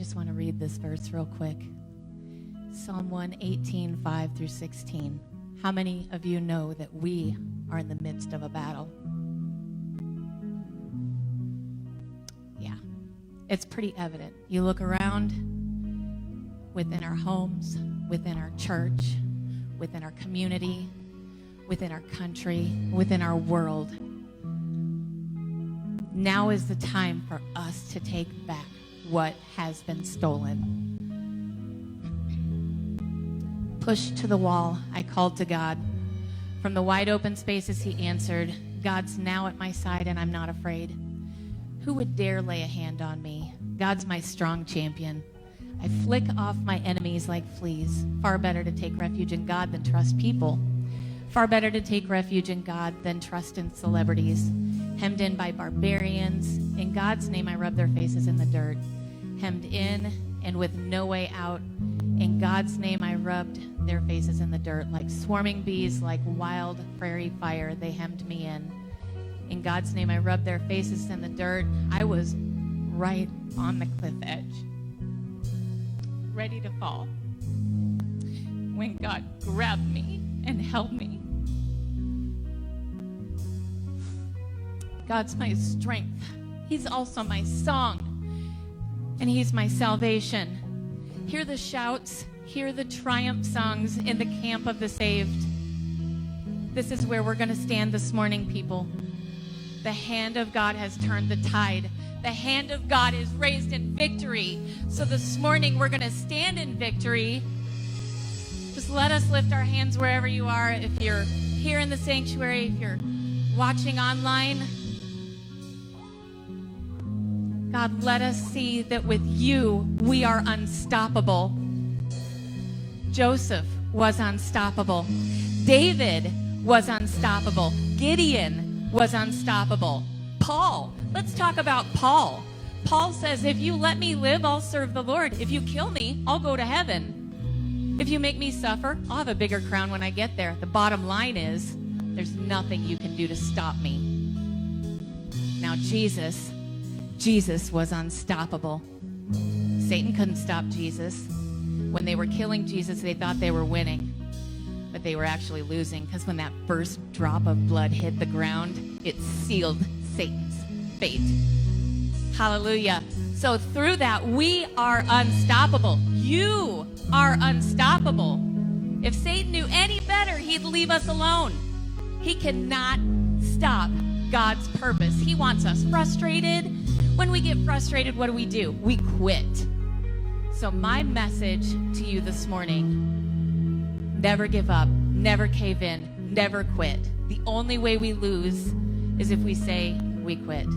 just want to read this verse real quick. Psalm 118, 5 through 16. How many of you know that we are in the midst of a battle? Yeah, it's pretty evident. You look around within our homes, within our church, within our community, within our country, within our world. Now is the time for us to take back what has been stolen. Pushed to the wall, I called to God. From the wide open spaces, he answered, God's now at my side and I'm not afraid. Who would dare lay a hand on me? God's my strong champion. I flick off my enemies like fleas. Far better to take refuge in God than trust people. Far better to take refuge in God than trust in celebrities. Hemmed in by barbarians. In God's name I rub their faces in the dirt. Hemmed in and with no way out. In God's name I rubbed their faces in the dirt. Like swarming bees, like wild prairie fire, they hemmed me in. In God's name I rubbed their faces in the dirt. I was right on the cliff edge, ready to fall, when God grabbed me and held me. God's my strength. He's also my song, and he's my salvation. Hear the shouts, hear the triumph songs in the camp of the saved. This is where we're going to stand this morning, people. The hand of God has turned the tide. The hand of God is raised in victory. So this morning we're going to stand in victory. Just let us lift our hands wherever you are. If you're here in the sanctuary, if you're watching online, God, let us see that with you, we are unstoppable. Joseph was unstoppable. David was unstoppable. Gideon was unstoppable. Paul, let's talk about Paul. Paul says, if you let me live, I'll serve the Lord. If you kill me, I'll go to heaven. If you make me suffer, I'll have a bigger crown when I get there. The bottom line is, there's nothing you can do to stop me. Now, Jesus was unstoppable. Satan couldn't stop Jesus. When they were killing Jesus, they thought they were winning, but they were actually losing, because when that first drop of blood hit the ground, it sealed Satan's fate. Hallelujah. So through that, we are unstoppable. You are unstoppable. If Satan knew any better, he'd leave us alone. He cannot stop God's purpose. He wants us frustrated. When we get frustrated, what do? We quit. So my message to you this morning, never give up, never cave in, never quit. The only way we lose is if we say we quit.